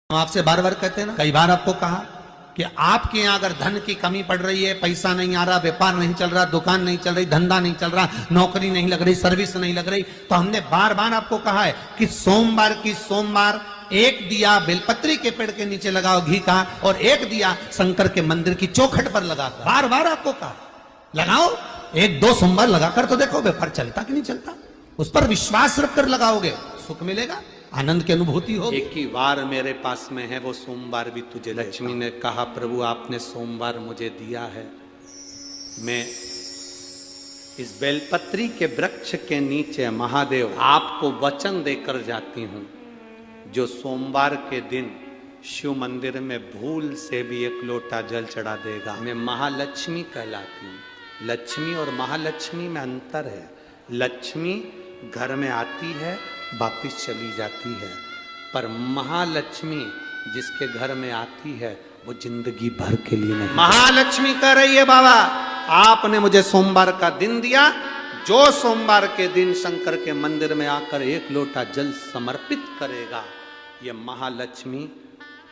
हम आपसे बार बार कहते हैं ना, कई बार आपको कहा कि आपके यहाँ अगर धन की कमी पड़ रही है, पैसा नहीं आ रहा, व्यापार नहीं चल रहा, दुकान नहीं चल रही, धंधा नहीं चल रहा, नौकरी नहीं लग रही, सर्विस नहीं लग रही, तो हमने बार बार आपको कहा है कि सोमवार एक दिया बेलपत्री के पेड़ के नीचे लगाओ घी का, और एक दिया शंकर के मंदिर की चौखट पर लगाकर। बार बार आपको कहा लगाओ, एक दो सोमवार लगाकर तो देखो व्यापार चलता कि नहीं चलता। उस पर विश्वास रखकर लगाओगे, सुख मिलेगा, आनंद की अनुभूति हो। एक ही वार मेरे पास में है, वो सोमवार भी तुझे। लक्ष्मी ने कहा प्रभु आपने सोमवार मुझे दिया है, मैं इस बेलपत्री के वृक्ष के नीचे महादेव आपको वचन देकर जाती हूं, जो सोमवार के दिन शिव मंदिर में भूल से भी एक लोटा जल चढ़ा देगा, मैं महालक्ष्मी कहलाती हूँ। लक्ष्मी और महालक्ष्मी में अंतर है। लक्ष्मी घर में आती है वापिस चली जाती है, पर महालक्ष्मी जिसके घर में आती है वो जिंदगी भर के लिए नहीं। महालक्ष्मी कह रही है बाबा आपने मुझे सोमवार का दिन दिया, जो सोमवार के दिन शंकर के मंदिर में आकर एक लोटा जल समर्पित करेगा, ये महालक्ष्मी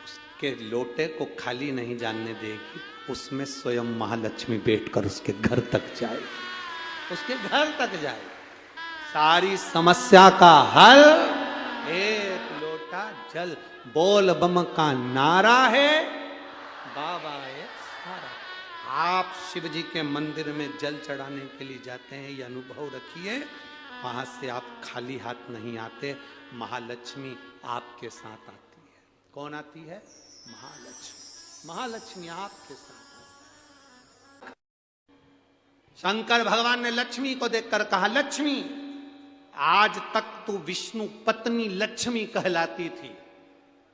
उसके लोटे को खाली नहीं जाने देगी, उसमें स्वयं महालक्ष्मी बैठकर उसके घर तक जाए, उसके घर तक जाए। सारी समस्या का हल एक लोटा जल, बोल बम का नारा है, बाबा है सारा। आप शिव जी के मंदिर में जल चढ़ाने के लिए जाते हैं, ये अनुभव रखिए, वहां से आप खाली हाथ नहीं आते, महालक्ष्मी आपके साथ आती है। कौन आती है? महालक्ष्मी। महालक्ष्मी आपके साथ। शंकर भगवान ने लक्ष्मी को देखकर कहा, लक्ष्मी आज तक तू विष्णु पत्नी लक्ष्मी कहलाती थी,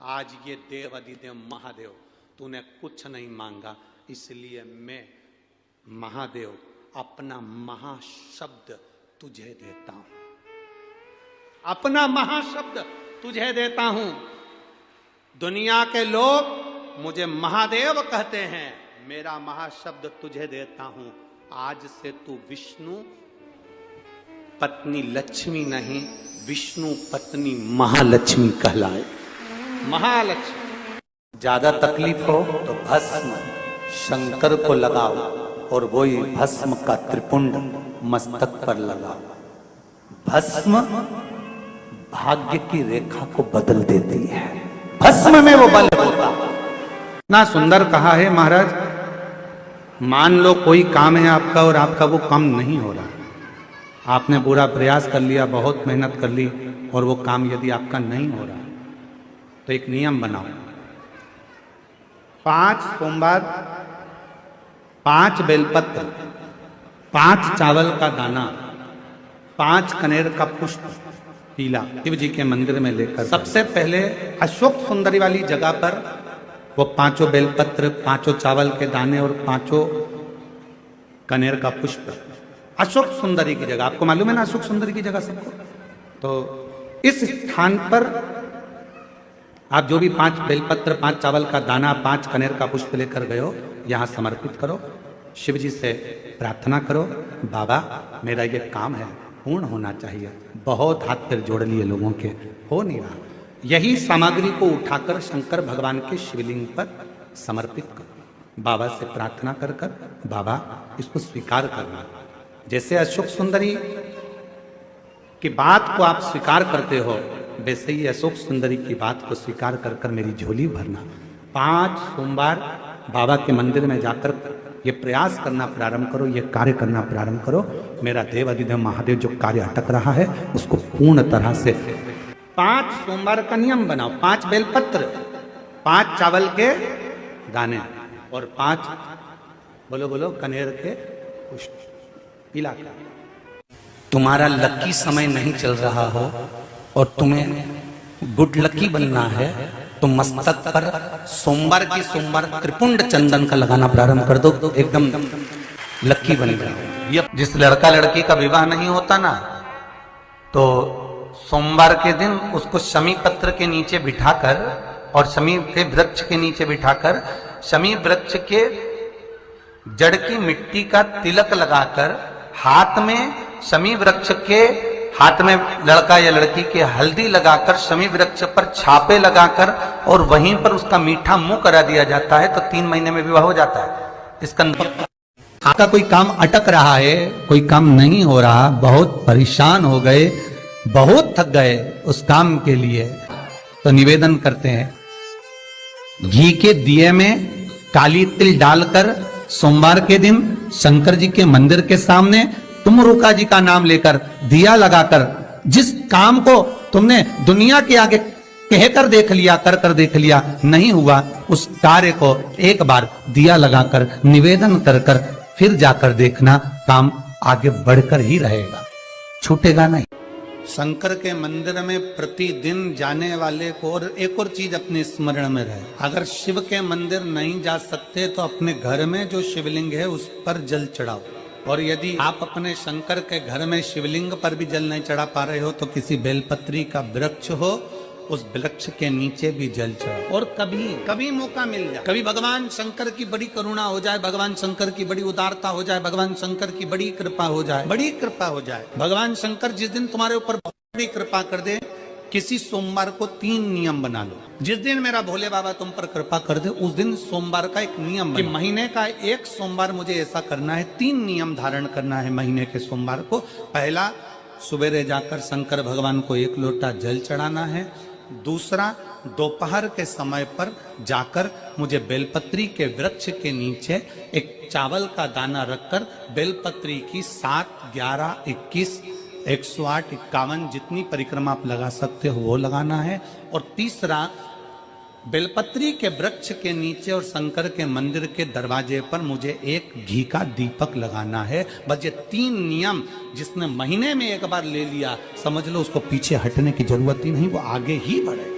आज ये देव अधिदेव महादेव तूने कुछ नहीं मांगा, इसलिए मैं महादेव अपना महाशब्द तुझे देता हूं, अपना महाशब्द तुझे देता हूं। दुनिया के लोग मुझे महादेव कहते हैं, मेरा महाशब्द तुझे देता हूं, आज से तू विष्णु पत्नी लक्ष्मी नहीं, विष्णु पत्नी महालक्ष्मी कहलाए। महालक्ष्मी। ज्यादा तकलीफ हो तो भस्म शंकर को लगाओ, और वही भस्म का त्रिपुंड मस्तक पर लगाओ। भस्म भाग्य की रेखा को बदल देती है, भस्म में वो बल होता। ना सुंदर कहा है महाराज, मान लो कोई काम है आपका और आपका वो काम नहीं हो रहा, आपने पूरा प्रयास कर लिया, बहुत मेहनत कर ली, और वो काम यदि आपका नहीं हो रहा, तो एक नियम बनाओ, 5 सोमवार, 5 बेलपत्र, 5 चावल का दाना, 5 कनेर का पुष्प पीला शिव जी के मंदिर में लेकर सबसे पहले अशोक सुंदरी वाली जगह पर वो 5 बेलपत्र, 5 चावल के दाने और 5 कनेर का पुष्प अशोक सुंदरी की जगह, आपको मालूम है ना अशोक सुंदरी की जगह सबको, तो इस स्थान पर आप जो भी 5 बेलपत्र, 5 चावल का दाना, 5 कनेर का पुष्प लेकर गए हो, यहां समर्पित करो, शिव जी से प्रार्थना करो, बाबा मेरा ये काम है पूर्ण होना चाहिए, बहुत हाथ पैर जोड़ लिए लोगों के, हो नहीं रहा, यही सामग्री को उठाकर शंकर भगवान के शिवलिंग पर समर्पित करो, बाबा से प्रार्थना कर कर बाबा इसको स्वीकार करना। जैसे अशोक सुंदरी की बात को आप स्वीकार करते हो, वैसे ही अशोक सुंदरी की बात को स्वीकार कर कर मेरी झोली भरना। 5 सोमवार बाबा के मंदिर में जाकर ये प्रयास करना प्रारंभ करो, ये कार्य करना प्रारंभ करो, मेरा देव अधिदेव महादेव जो कार्य अटक रहा है उसको पूर्ण तरह से। 5 सोमवार का नियम बनाओ, 5 बेलपत्र, 5 चावल के दाने और 5 बोलो बोलो कनेर के पुष्प पीला। तुम्हारा लकी समय नहीं चल रहा हो और तुम्हें गुड लकी बनना है, तो मस्तक पर सोमवार की सोमवार त्रिपुंड चंदन का लगाना प्रारंभ कर दो, एकदम लकी बन जाओ। जिस लड़का लड़की का विवाह नहीं होता ना, तो सोमवार के दिन उसको शमी पत्र के नीचे बिठाकर और शमी के वृक्ष के नीचे बिठाकर शमी वृक्ष के जड़ की मिट्टी का तिलक लगाकर हाथ में शमी वृक्ष के हाथ में लड़का या लड़की के हल्दी लगाकर शमी वृक्ष पर छापे लगाकर और वहीं पर उसका मीठा मुंह करा दिया जाता है तो 3 महीने में विवाह हो जाता है। इसका आपका कोई काम अटक रहा है, कोई काम नहीं हो रहा, बहुत परेशान हो गए, बहुत थक गए उस काम के लिए, तो निवेदन करते हैं घी के दिए में काली तिल डालकर सोमवार के दिन शंकर जी के मंदिर के सामने तुम रुका जी का नाम लेकर दिया लगाकर जिस काम को तुमने दुनिया के आगे कहकर देख लिया, कर देख लिया, नहीं हुआ, उस कार्य को एक बार दिया लगाकर निवेदन कर फिर जाकर देखना, काम आगे बढ़कर ही रहेगा, छूटेगा नहीं। शंकर के मंदिर में प्रतिदिन जाने वाले को और एक और चीज अपने स्मरण में रहे, अगर शिव के मंदिर नहीं जा सकते तो अपने घर में जो शिवलिंग है उस पर जल चढ़ाओ, और यदि आप अपने शंकर के घर में शिवलिंग पर भी जल नहीं चढ़ा पा रहे हो तो किसी बेलपत्री का वृक्ष हो, उस वृक्ष के नीचे भी जल चढ़ाओ। और कभी कभी मौका मिल जाए, कभी भगवान शंकर की बड़ी करुणा हो जाए, भगवान शंकर की बड़ी उदारता हो जाए, भगवान शंकर की बड़ी कृपा हो जाए, बड़ी कृपा हो जाए, भगवान शंकर जिस दिन तुम्हारे ऊपर बड़ी कृपा कर दे, किसी सोमवार को 3 नियम बना लो। जिस दिन मेरा भोले बाबा तुम पर कृपा कर दे उस दिन सोमवार का एक नियम कि महीने का एक सोमवार मुझे ऐसा करना है, 3 नियम धारण करना है महीने के सोमवार को। पहला, सुबेरे जाकर शंकर भगवान को 1 लोटा जल चढ़ाना है। दूसरा, दोपहर के समय पर जाकर मुझे बेलपत्री के वृक्ष के नीचे एक चावल का दाना रखकर बेलपत्री की 7, 11, 21, 108, 51 जितनी परिक्रमा आप लगा सकते हो वो लगाना है। और तीसरा, बेलपत्री के वृक्ष के नीचे और शंकर के मंदिर के दरवाजे पर मुझे एक घी का दीपक लगाना है। बस ये 3 नियम जिसने महीने में एक बार ले लिया, समझ लो उसको पीछे हटने की जरूरत ही नहीं, वो आगे ही बढ़ेगा।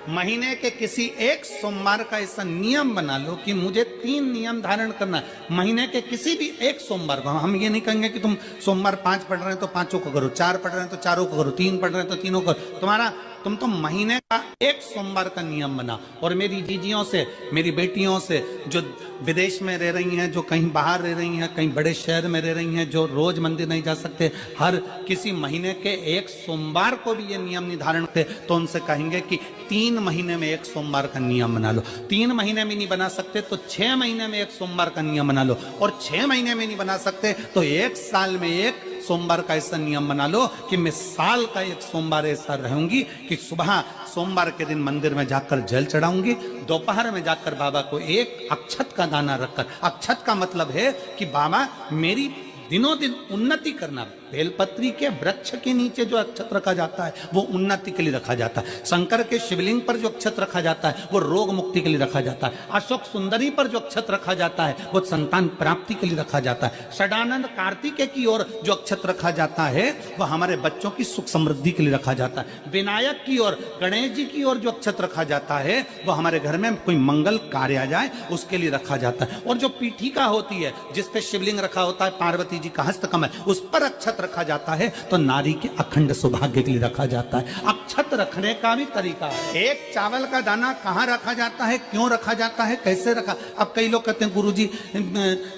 महीने के किसी एक सोमवार का ऐसा नियम बना लो कि मुझे 3 नियम धारण करना है महीने के किसी भी एक सोमवार को। हम ये नहीं कहेंगे कि तुम सोमवार 5 पढ़ रहे हैं तो 5 को करो, 4 पढ़ रहे हैं तो 4 को करो, 3 पढ़ रहे हैं तो 3 को करो। तुम तो महीने का एक सोमवार का नियम बना। और मेरी जीजियों से, मेरी बेटियों से जो विदेश में रह रही हैं, जो कहीं बाहर रह रही हैं, कहीं बड़े शहर में रह रही हैं, जो रोज मंदिर नहीं जा सकते, हर किसी महीने के एक सोमवार को भी ये नियम निर्धारण करते, तो उनसे कहेंगे कि 3 महीने में एक सोमवार का नियम बना लो। 3 महीने में नहीं बना सकते तो 6 महीने में एक सोमवार का नियम बना लो। और 6 महीने में नहीं बना सकते तो 1 साल में एक सोमवार का ऐसा नियम बना लो कि मैं साल का एक सोमवार ऐसा रहूंगी कि सुबह सोमवार के दिन मंदिर में जाकर जल चढ़ाऊंगी, दोपहर में जाकर बाबा को एक अक्षत का दाना रखकर, अक्षत का मतलब है कि बाबा मेरी दिनों दिन उन्नति करना। बेलपत्री के वृक्ष के नीचे जो अक्षत रखा जाता है वो उन्नति के लिए रखा जाता है। शंकर के शिवलिंग पर जो अक्षत रखा जाता है वो रोग मुक्ति के लिए रखा जाता है। अशोक सुंदरी पर जो अक्षत रखा जाता है वो संतान प्राप्ति के लिए रखा जाता है। षडानंद कार्तिकेय की ओर जो अक्षत रखा जाता है वह हमारे बच्चों की सुख समृद्धि के लिए रखा जाता है। विनायक की ओर, गणेश जी की ओर जो अक्षत रखा जाता है वो हमारे घर में कोई मंगल कार्य आ जाए उसके लिए रखा जाता है। और जो पीठिका होती है जिसपे शिवलिंग रखा होता है, पार्वती जी का हस्तकमल, उस पर अक्षत रखा जाता है तो नारी के अखंड सौभाग्य के लिए रखा जाता है। अक्षत रखने का भी तरीका है। एक चावल का दाना कहाँ रखा जाता है, क्यों रखा जाता है, कैसे रखा। अब कई लोग कहते हैं गुरुजी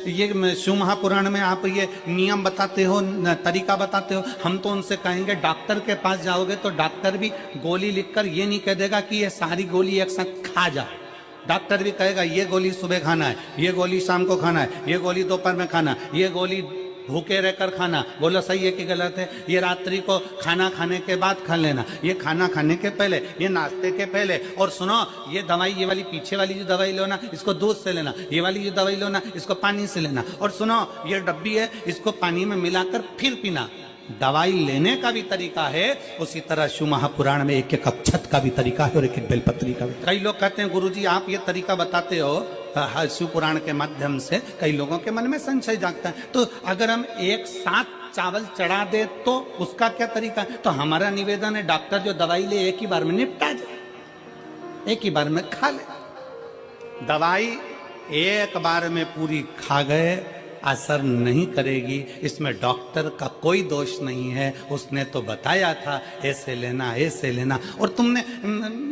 ये शिव महापुराण में आप ये नियम बताते हो, तरीका बताते हो। हम तो उनसे कहेंगे डॉक्टर के पास जाओगे तो डॉक्टर भी गोली लिखकर ये नहीं कह देगा कि ये सारी गोली एक साथ खा जा। डॉक्टर भी कहेगा ये गोली सुबह खाना है, ये गोली शाम को खाना है, ये गोली दोपहर में खाना, ये गोली भूखे रहकर खाना। बोलो सही है कि गलत है। ये रात्रि को खाना खाने के बाद खा लेना, ये खाना खाने के पहले, ये नाश्ते के पहले। और सुनो ये दवाई, ये वाली पीछे वाली जो दवाई लो ना इसको दूध से लेना, ये वाली जो दवाई लो ना इसको पानी से लेना। और सुनो ये डब्बी है इसको पानी में मिलाकर फिर पीना। दवाई लेने का भी तरीका है, उसी तरह शिव महापुराण में एक एक अक्षत का भी तरीका है और एक एक बेलपत्री का भी। कई लोग कहते हैं गुरुजी आप ये तरीका बताते हो शिव पुराण के माध्यम से, कई लोगों के मन में संशय जागता है। तो अगर हम एक साथ चावल चढ़ा दे तो उसका क्या तरीका है। तो हमारा निवेदन है डॉक्टर जो दवाई ले एक ही बार में निपटा जाए, एक ही बार में खा ले। दवाई एक बार में पूरी खा गए असर नहीं करेगी, इसमें डॉक्टर का कोई दोष नहीं है, उसने तो बताया था ऐसे लेना ऐसे लेना। और तुमने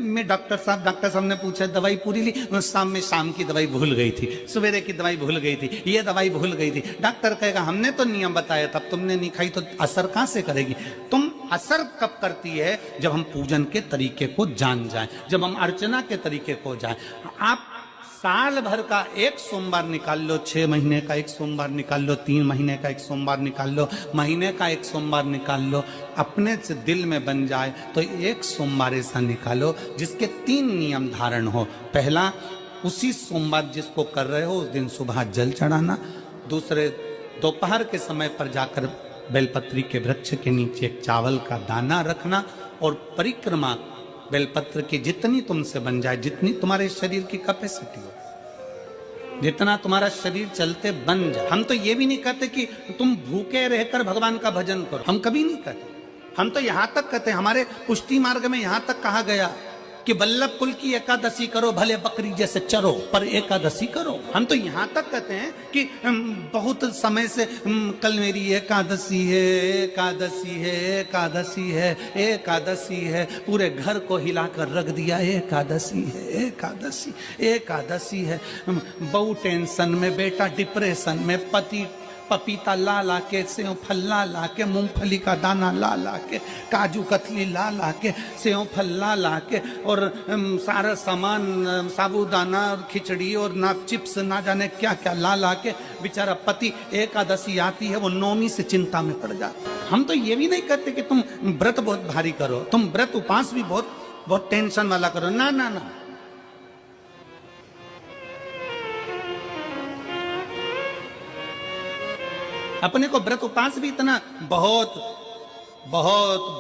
मैं डॉक्टर साहब ने पूछा दवाई पूरी ली, शाम की दवाई भूल गई थी, सवेरे की दवाई भूल गई थी, ये दवाई भूल गई थी। डॉक्टर कहेगा हमने तो नियम बताया, तब तुमने नहीं खाई तो असर कहां से करेगी? तुम असर कब करती है? जब हम पूजन के तरीके को जान जाएं, जब हम अर्चना के तरीके को जाएं। आप साल भर का एक सोमवार निकाल लो, 6 महीने का एक सोमवार निकाल लो, 3 महीने का एक सोमवार निकाल लो, महीने का एक सोमवार निकाल लो, अपने से दिल में बन जाए तो एक सोमवार ऐसा निकालो जिसके 3 नियम धारण हो। पहला, उसी सोमवार जिसको कर रहे हो उस दिन सुबह जल चढ़ाना। दूसरे, दोपहर के समय पर जाकर बेलपत्री के वृक्ष के नीचे एक चावल का दाना रखना और परिक्रमा बेलपत्र की जितनी तुमसे बन जाए, जितनी तुम्हारे शरीर की कैपेसिटी हो, जितना तुम्हारा शरीर चलते बन जाए। हम तो ये भी नहीं कहते कि तुम भूखे रहकर भगवान का भजन करो, हम कभी नहीं कहते। हम तो यहां तक कहते हैं, हमारे पुष्टि मार्ग में यहां तक कहा गया कि वल्लभ कुल की एकादशी करो, भले बकरी जैसे चरो पर एकादशी करो। हम तो यहाँ तक कहते हैं कि बहुत समय से कल मेरी एकादशी है, एकादशी है, एकादशी है, एकादशी है, पूरे घर को हिलाकर रख दिया, एकादशी है, एकादशी, एकादशी है। बहू टेंशन में, बेटा डिप्रेशन में, पति पपीता ला ला के, सेव फल ला ला के, मूंगफली का दाना ला ला के, काजू कतली ला ला के, सेव फल ला ला के, और सारा सामान, साबूदाना और खिचड़ी और ना चिप्स ना जाने क्या क्या ला ला के, बेचारा पति एकादशी आती है वो नौमी से चिंता में पड़ जाता। हम तो ये भी नहीं कहते कि तुम व्रत बहुत भारी करो, तुम व्रत उपास भी बहुत टेंशन वाला करो, ना ना ना। अपने को व्रत उपास भी इतना बहुत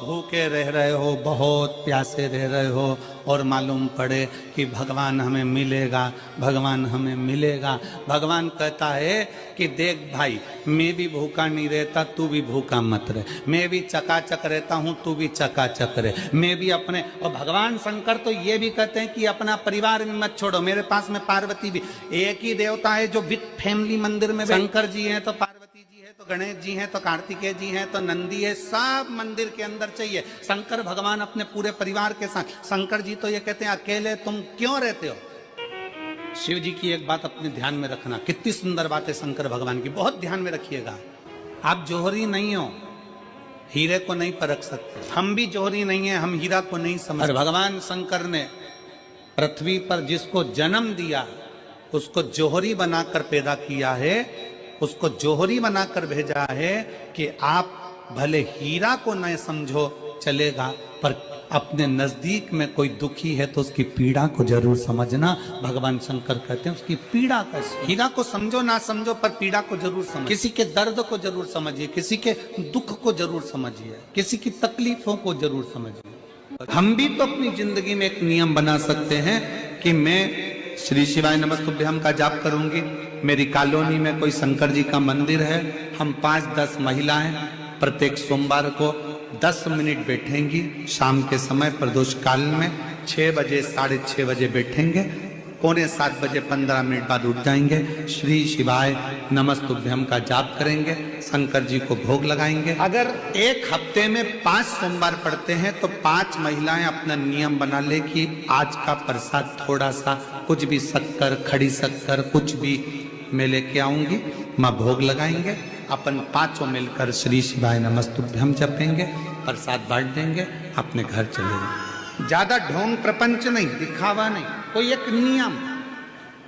भूखे रह रहे हो, बहुत प्यासे रह रहे हो, और मालूम पड़े कि भगवान हमें मिलेगा, भगवान हमें मिलेगा। भगवान कहता है कि देख भाई, मैं भी भूखा नहीं रहता, तू भी भूखा मत रहे, मैं भी चकाचक रहता हूँ, तू भी चकाचक रहे, मैं भी अपने। और भगवान शंकर तो ये भी कहते हैं कि अपना परिवार में मत छोड़ो। मेरे पास में पार्वती भी, एक ही देवता है जो विद फैमिली मंदिर में, शंकर जी हैं तो पार्वती जी है, तो गणेश जी हैं, तो कार्तिकेय जी हैं, तो नंदी है, सब मंदिर के अंदर चाहिए। शंकर भगवान अपने पूरे परिवार के साथ। शंकर जी तो ये कहते हैं अकेले तुम क्यों रहते हो? शिव जी की एक बात अपने ध्यान में रखना, कितनी सुंदर बात है शंकर भगवान की, बहुत ध्यान में रखिएगा। आप जोहरी नहीं हो, हीरे को नहीं परख सकते, हम भी जोहरी नहीं है, हम हीरा को नहीं समझ। भगवान शंकर ने पृथ्वी पर जिसको जन्म दिया उसको जोहरी बनाकर पैदा किया है, उसको जोहरी बनाकर भेजा है कि आप भले हीरा को न समझो चलेगा, पर अपने नजदीक में कोई दुखी है तो उसकी पीड़ा को जरूर समझना। भगवान शंकर कहते हैं उसकी पीड़ा का, हीरा को समझो ना समझो पर पीड़ा को जरूर समझो, किसी के दर्द को जरूर समझिए, किसी के दुख को जरूर समझिए, किसी की तकलीफों को जरूर समझिए। हम भी तो अपनी जिंदगी में एक नियम बना सकते हैं कि मैं श्री शिवाय नमस्तुभ्यम का जाप करूंगी, मेरी कॉलोनी में कोई शंकर जी का मंदिर है, हम 5-10 महिलाएं प्रत्येक सोमवार को 10 मिनट बैठेंगी, शाम के समय प्रदोष काल में 6 बजे 6:30 बजे बैठेंगे, 6:45 बजे 15 मिनट बाद उठ जाएंगे, श्री शिवाय नमस्तुभ्यम का जाप करेंगे, शंकर जी को भोग लगाएंगे। अगर एक हफ्ते में 5 सोमवार पड़ते हैं तो 5 महिलाएं अपना नियम बना ले कि आज का प्रसाद थोड़ा सा, कुछ भी शक्कर, खड़ी शक्कर, कुछ भी मैं लेके आऊंगी, माँ भोग लगाएंगे, अपन 5 मिलकर श्री शिवाय नमस्तुभ्यम जपेंगे, प्रसाद बांट देंगे, अपने घर चले जाएंगे। ज्यादा ढोंग प्रपंच नहीं, दिखावा नहीं, कोई एक नियम।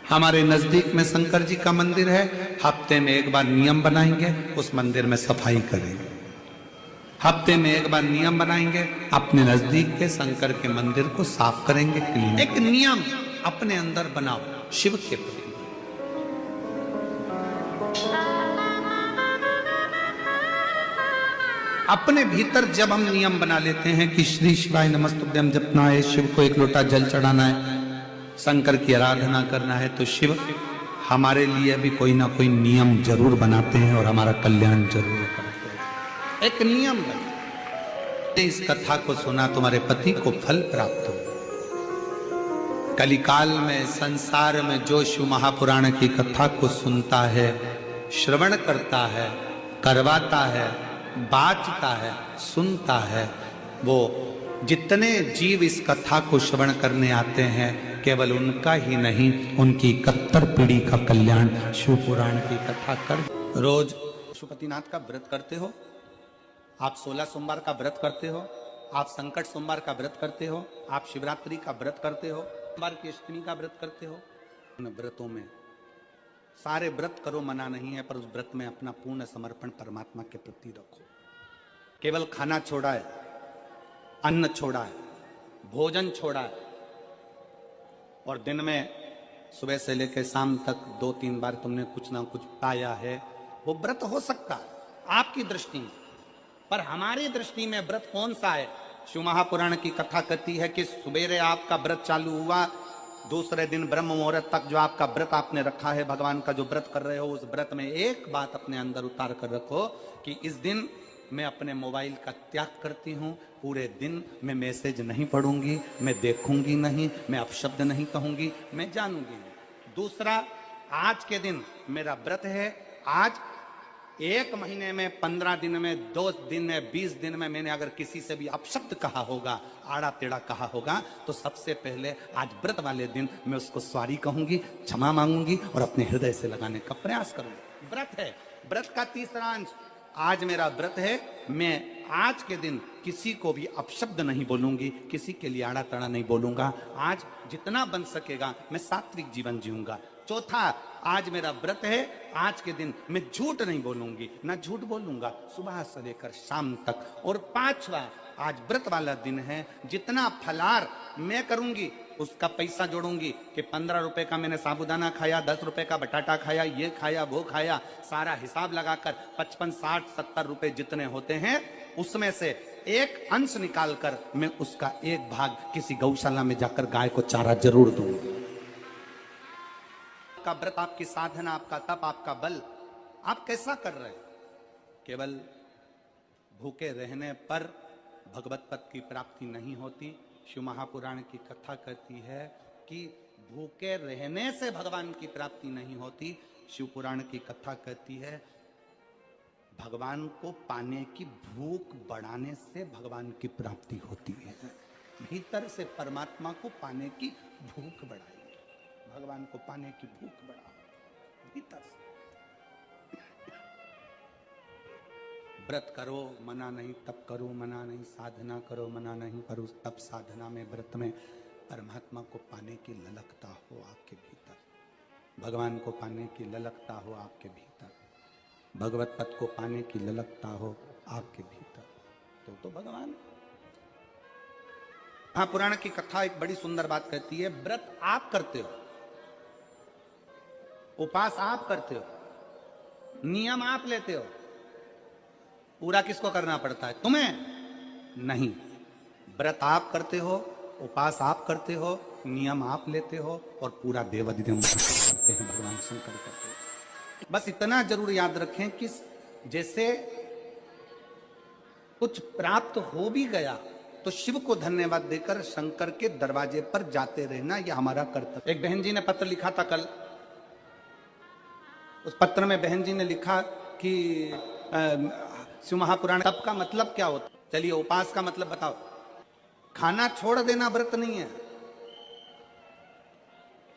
हमारे नजदीक में शंकर जी का मंदिर है, हफ्ते में एक बार नियम बनाएंगे, उस मंदिर में सफाई करेंगे। हफ्ते में एक बार नियम बनाएंगे, अपने नजदीक के शंकर के मंदिर को साफ करेंगे, क्लीन। एक नियम अपने अंदर बनाओ शिव के प्रति। अपने भीतर जब हम नियम बना लेते हैं कि श्री शिवाय नमस्तुभ्यम जपना है, शिव को एक लोटा जल चढ़ाना है, शंकर की आराधना करना है, तो शिव हमारे लिए भी कोई ना कोई नियम जरूर बनाते हैं और हमारा कल्याण जरूर करते हैं। एक नियम बना, इस कथा को सुना, तुम्हारे पति को फल प्राप्त हो। कलिकाल में संसार में जो शिव महापुराण की कथा को सुनता है श्रवण करता है, करवाता है, बाचता है, सुनता है, वो जितने जीव इस कथा को श्रवण करने आते हैं केवल उनका ही नहीं, उनकी 71 पीढ़ी का कल्याण शिव पुराण की कथा कर। रोज पशुपतिनाथ का व्रत करते हो आप, 16 सोमवार का व्रत करते हो आप, संकट सोमवार का व्रत करते हो आप, शिवरात्रि का व्रत करते हो, सोमवार की अष्टमी का व्रत करते हो। उन व्रतों में सारे व्रत करो, मना नहीं है, पर उस व्रत में अपना पूर्ण समर्पण परमात्मा के प्रति रखो। केवल खाना छोड़ा है, अन्न छोड़ा है, भोजन छोड़ा है, और दिन में सुबह से लेकर शाम तक 2-3 बार तुमने कुछ ना कुछ पाया है, वो व्रत हो सकता है आपकी दृष्टि में, पर हमारी दृष्टि में व्रत कौन सा है? शिव महापुराण की कथा कहती है कि सुबेरे आपका व्रत चालू हुआ, दूसरे दिन ब्रह्म मुहूर्त तक जो आपका व्रत आपने रखा है, भगवान का जो व्रत कर रहे हो, उस व्रत में एक बात अपने अंदर उतार कर रखो कि इस दिन मैं अपने मोबाइल का त्याग करती हूँ, पूरे दिन मैं मैसेज नहीं पढ़ूंगी, मैं देखूंगी नहीं, मैं अपशब्द नहीं कहूंगी, मैं जानूंगी नहीं। दूसरा, आज के दिन मेरा व्रत है, आज 1 महीने में, 15 दिन में, 2 दिन में, 20 दिन में मैंने अगर किसी से भी अपशब्द कहा होगा, आड़ा टेढ़ा कहा होगा, तो सबसे पहले आज व्रत वाले दिन मैं उसको सॉरी कहूंगी, क्षमा मांगूंगी और अपने हृदय से लगाने का प्रयास करूंगी। व्रत है। व्रत का तीसरा अंश, आज मेरा व्रत है, मैं आज के दिन किसी को भी अपशब्द नहीं बोलूंगी, किसी के लिए आड़ा टेढ़ा नहीं बोलूंगा, आज जितना बन सकेगा मैं सात्विक जीवन जीऊंगा। चौथा, आज मेरा व्रत है, आज के दिन मैं झूठ नहीं बोलूंगी, ना झूठ बोलूंगा सुबह से लेकर शाम तक। और 5वां, आज व्रत वाला दिन है, जितना फलार मैं करूंगी उसका पैसा जोड़ूंगी कि 15 रुपए का मैंने साबुदाना खाया, 10 रुपए का बटाटा खाया, ये खाया वो खाया, सारा हिसाब लगाकर 55, 60, 70 रुपए जितने होते हैं उसमें से एक अंश निकालकर मैं उसका एक भाग किसी गौशाला में जाकर गाय को चारा जरूर दूंगी। आपका व्रत, आपकी साधना, आपका तप, आपका बल, आप कैसा कर रहे हैं? केवल भूखे रहने पर भगवत पद की प्राप्ति नहीं होती। शिव महापुराण की कथा कहती है कि भूखे रहने से भगवान की प्राप्ति नहीं होती। शिव पुराण की कथा कहती है भगवान को पाने की भूख बढ़ाने से भगवान की प्राप्ति होती है। भीतर से परमात्मा को पाने की भूख बढ़ाइए, भगवान को पाने की भूख बढ़ाओ भीतर से। व्रत करो, मना नहीं, तप करो, मना नहीं, साधना करो, मना नहीं, पर उस तप साधना में, व्रत में परमात्मा को पाने की ललकता हो आपके भीतर, भगवान को पाने की ललकता हो आपके भीतर, भगवत पद को पाने की ललकता हो आपके भीतर, तो भगवान। हाँ, पुराण की कथा एक बड़ी सुंदर बात कहती है, व्रत आप करते हो, उपास आप करते हो, नियम आप लेते हो, पूरा किसको करना पड़ता है? तुम्हें नहीं। व्रत आप करते हो, उपास आप करते हो, नियम आप लेते हो, और पूरा देवाधिदेव करते हैं, भगवान शंकर करते हैं। बस इतना जरूर याद रखें कि जैसे कुछ प्राप्त हो भी गया तो शिव को धन्यवाद देकर शंकर के दरवाजे पर जाते रहना, यह हमारा कर्तव्य। एक बहन जी ने पत्र लिखा था कल, उस पत्र में बहन जी ने लिखा कि शिव महापुराण तप का मतलब क्या होता? चलिए, उपास का मतलब बताओ। खाना छोड़ देना व्रत नहीं है,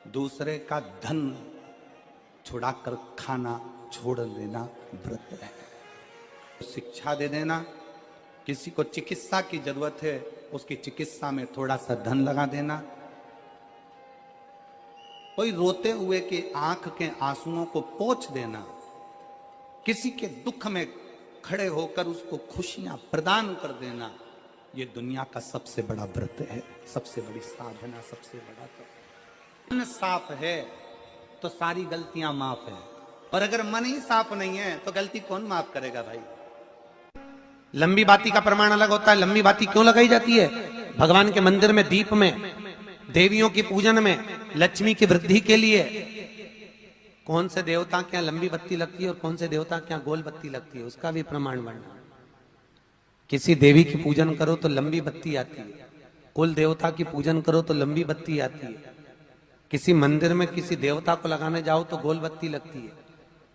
दूसरे का धन छुड़ाकर खाना छोड़ देना व्रत है। शिक्षा दे देना, किसी को चिकित्सा की जरूरत है, उसकी चिकित्सा में थोड़ा सा धन लगा देना, कोई रोते हुए के आंख के आंसुओं को पोंछ देना, किसी के दुख में खड़े होकर उसको खुशियां प्रदान कर देना, ये दुनिया का सबसे बड़ा व्रत है, सबसे बड़ी साधना, सबसे बड़ा तप। मन साफ है तो सारी गलतियां माफ है, और अगर मन ही साफ नहीं है तो गलती कौन माफ करेगा भाई? लंबी बाती का प्रमाण अलग होता है। लंबी बाती क्यों लगाई जाती है? भगवान के मंदिर में, दीप में, देवियों की पूजन में, लक्ष्मी की वृद्धि के लिए। कौन से देवता के यहाँ लंबी बत्ती लगती है और कौन से देवता के यहाँ गोल बत्ती लगती है, उसका भी प्रमाण वर्णन। किसी देवी की पूजन करो तो लंबी बत्ती आती है, कुल देवता की पूजन करो तो लंबी बत्ती आती है, किसी मंदिर में किसी देवता को लगाने जाओ तो गोल बत्ती लगती है।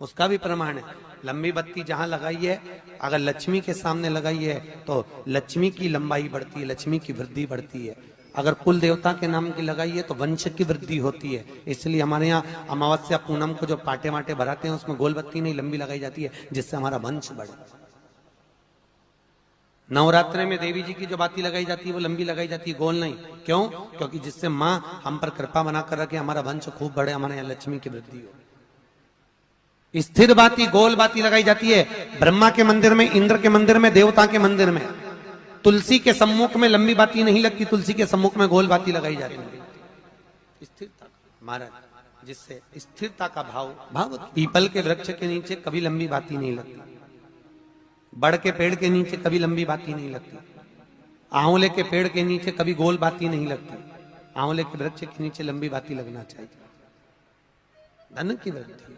उसका भी प्रमाण है। लंबी बत्ती जहां लगाई है, अगर लक्ष्मी के सामने लगाई है तो लक्ष्मी की लंबाई बढ़ती है, लक्ष्मी की वृद्धि बढ़ती है। अगर कुल देवता के नाम की लगाई है तो वंश की वृद्धि होती है। इसलिए हमारे यहाँ अमावस्या पूनम को जो पाटे वाटे भराते हैं उसमें गोल बत्ती नहीं लंबी लगाई जाती है, जिससे हमारा वंश बढ़े। नवरात्रि में देवी जी की जो बाती लगाई जाती है वो लंबी लगाई जाती है, गोल नहीं। क्यों? क्योंकि जिससे माँ हम पर कृपा बना कर रखे, हमारा वंश खूब बढ़े, हमारे यहाँ लक्ष्मी की वृद्धि हो। स्थिर बाती गोल बाती लगाई जाती है ब्रह्मा के मंदिर में, इंद्र के मंदिर में, देवता के मंदिर में। तुलसी के सम्मुख में लंबी बाती नहीं लगती, तुलसी के सम्मुख में गोल बाती लगाई जाती है। स्थिरता महाराज, जिससे स्थिरता का भाव। पीपल के वृक्ष के नीचे कभी लंबी बाती नहीं लगती, बड़ के पेड़ के नीचे कभी लंबी बाती नहीं लगती, आंवले के पेड़ के नीचे कभी गोल बाती नहीं लगती। आंवले के वृक्ष के नीचे लंबी बाती लगना चाहिए। धन की वृद्धि,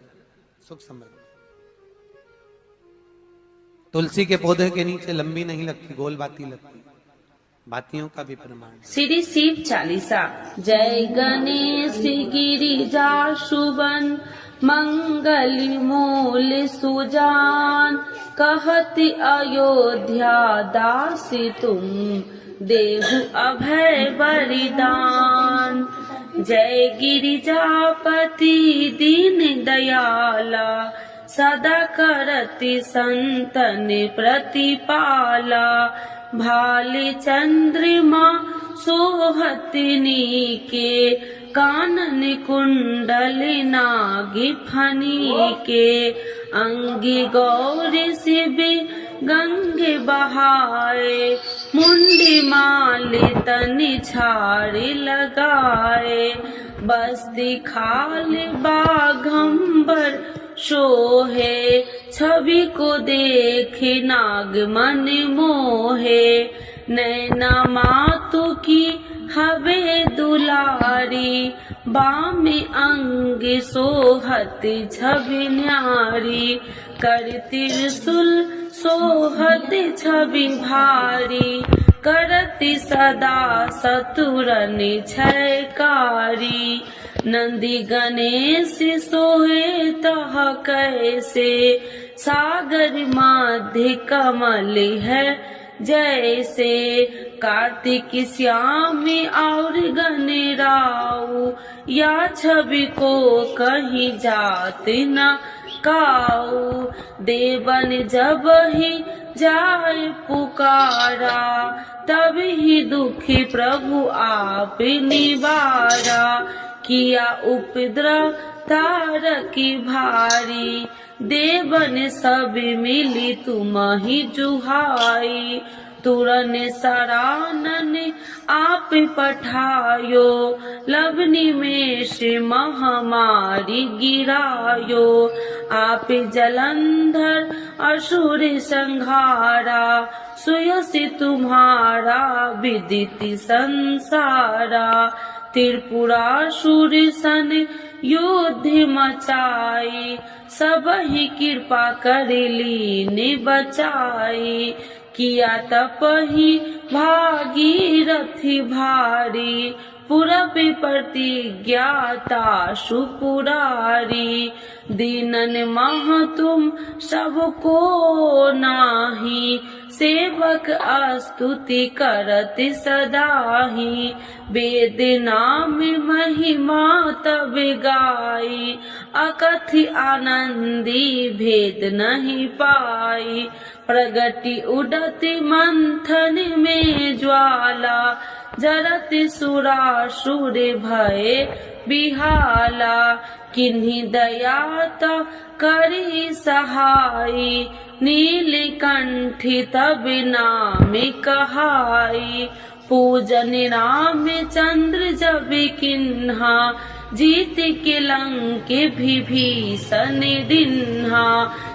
सुख समृद्धि। तुलसी के पौधे के नीचे लंबी नहीं लगती, गोल बाती लगती। बातियों का भी प्रमाण। श्री शिव चालीसा। जय गणेश गिरिजा सुबन मंगल मूल सुजान, कहति अयोध्या दासी तुम देहु अभय बलिदान। जय गिरिजापति दीन दयाला, सदा करति संतन प्रतिपाला। भाले चंद्रमा सोहतिनी के, कानन कुंडल नागी फनी के। अंगी गौरी शिव गंगे बहाए, मुंडी माले तनि छाड़ी लगाए। बस्ती खाल बाघंबर शोहे, छवि को देखे नाग मन मोहे। नैना मातु की हवे दुलारी, बामे अंग सोहत छवि न्यारी। कर त्रिशूल सोहत छवि भारी, करति सदा सतुरन छयकारी। नंदी गणेश सोहे तह कैसे, सागर मध्य कमल है जैसे। कार्तिक श्याम और गणराऊ, या छवि को कहीं जात न काऊ। देवन जब ही जाए पुकारा, तब ही दुखी प्रभु आप निवारा। किया उपद्रव तारकी भारी, देवन सब मिली तुम ही जुहाई। तुरन सरानन आप पठायो, लवनी में से महामारी गिरायो। आप जलंधर असुर संहारा, सुयसि तुम्हारा विदित संसारा। त्रिपुरासुर सन युद्ध मचाई, सब ही कृपा कर लीन बचाई। किया तपहि भागीरथी भारी, पूरब प्रतिज्ञाता सुपुरारी। दीनन मह तुम सबको नाही, सेवक स्तुति करत सदाही। वेद नाम महिमा तब गाई, अकथि आनंदी भेद नहीं पाई। प्रगति उडति मंथन में ज्वाला, जरत सुरासुर भय बिहाला। किन्हीं दयात करी सहाई, नीलकंठी तब नाम कहाई। पूजन राम चंद्र जब किन्हा, जीत के लंक विभीषण दिन्हा।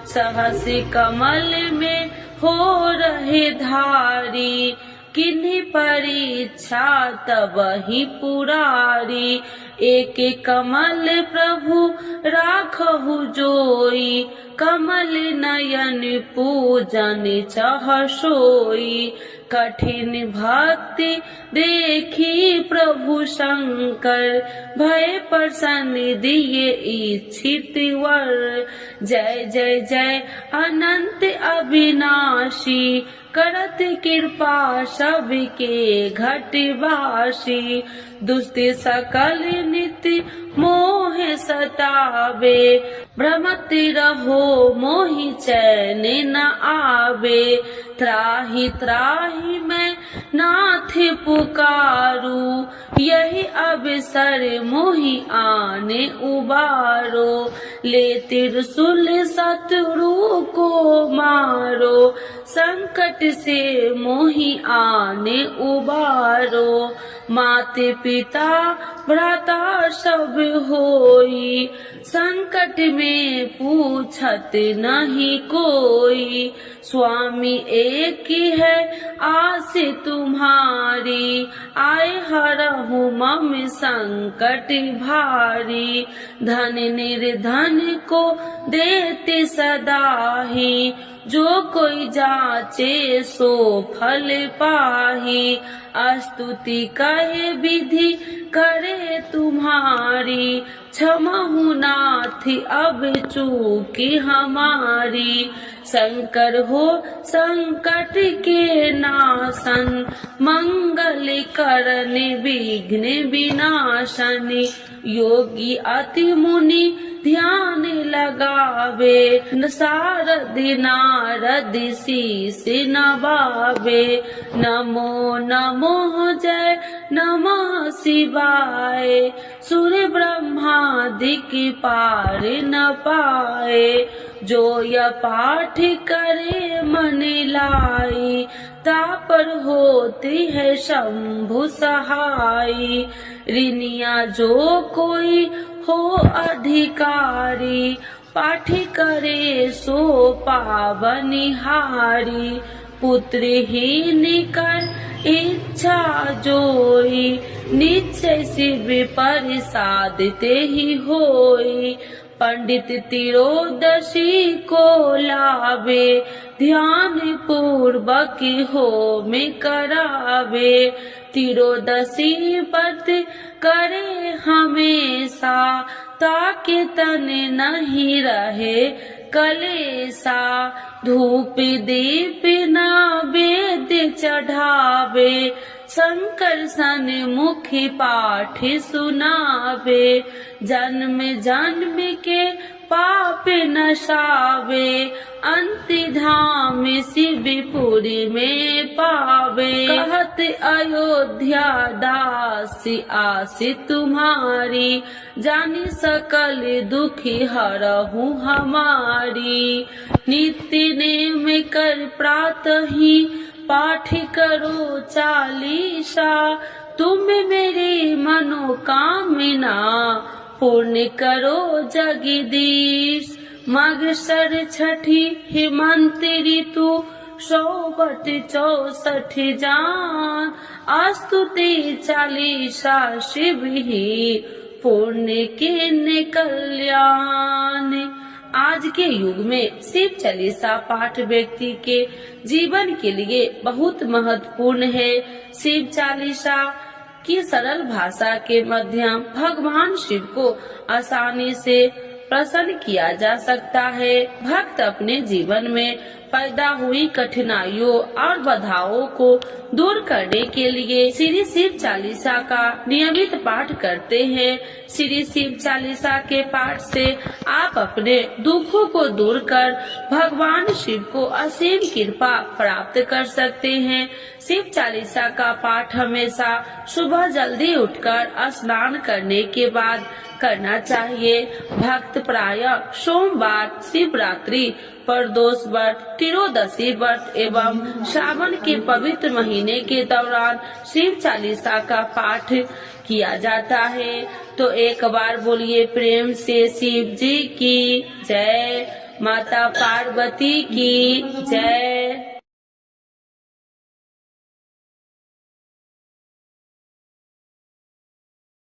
सहस कमल में हो रहे धारी, किन्हीं परीक्षा तब ही पुरारी। एक कमल प्रभु राखहु जोई, कमल नयन पूजन चह सोई। कठिन भक्ति देखी प्रभु शंकर, भय प्रसन्न दिए इच्छित वर। जय जय जय अनंत अविनाशी, करत कृपा सबके घटवासी। दुष्ट सकल नित्य मोह सतावे, भ्रमत रहो मोहि चैन न आवे। त्राहि त्राहि मैं नाथ पुकारू, यही अवसर मोहि आने उबारो। ले त्रिशूल शत्रु को मारो, संकट से मोहि आने उबारो। माते पिता भ्राता सब होई, संकट में पूछत नहीं कोई। स्वामी एक ही है आस तुम्हारी, आए हरहु मम संकट भारी। धन निर्धन को देते सदाही, जो कोई जाचे सो फल पाही। स्तुति कहे विधि करे तुम्हारी, क्षमहु नाथ अब चूकी हमारी। शंकर हो संकट के नाशन, मंगल करन विघ्न विनाशन। योगी अति मुनि ध्यान लगावे, सारद नारद शीस नवावे। नमो नमो जय नमः शिवाय, सुर ब्रह्मादिक पार न पाए। जो यह पाठ करे मन लाई, तापर होती है शंभु सहाई। ऋनिया जो कोई हो अधिकारी, पाठ करे सो पावनिहारी। पुत्रहीन कर इच्छा जोई, निश्चय शिव प्रसाद ते ही होई। पंडित तिरोदशी को लावे, ध्यान पूर्वक होम करावे। तिरोदशी व्रत करे हमेशा, ताकि तन नहीं रहे कलेसा। धूप दीप नैवेद्य चढ़ावे, शंकर सन मुखी पाठ सुनावे। जन्म जन्म के पाप नशावे, अंत धाम शिवपुरी में पावे। कहत अयोध्या दासी आस तुम्हारी, जानी सकल दुखी हरहु हमारी। नित्य नेम कर प्रातः ही पाठ करो चालीसा, तुम मेरी मनोकामना पूर्ण करो जगदीश। मगसर छठी हेमंत ऋतु, 164 जान। स्तुति चालीसा शिव ही, पुण्य के कल्याण। आज के युग में शिव चालीसा पाठ व्यक्ति के जीवन के लिए बहुत महत्वपूर्ण है। शिव चालीसा की सरल भाषा के माध्यम भगवान शिव को आसानी से प्रसन्न किया जा सकता है। भक्त अपने जीवन में पैदा हुई कठिनाइयों और बाधाओं को दूर करने के लिए श्री शिव चालीसा का नियमित पाठ करते हैं। श्री शिव चालीसा के पाठ से आप अपने दुखों को दूर कर भगवान शिव को असीम कृपा प्राप्त कर सकते हैं। शिव चालीसा का पाठ हमेशा सुबह जल्दी उठकर स्नान करने के बाद करना चाहिए। भक्त प्रायः सोमवार, शिवरात्रि, प्रदोष व्रत, त्रियोदशी व्रत एवं श्रावण के पवित्र महीने के दौरान शिव चालीसा का पाठ किया जाता है। तो एक बार बोलिए प्रेम से शिव जी की जय, माता पार्वती की जय।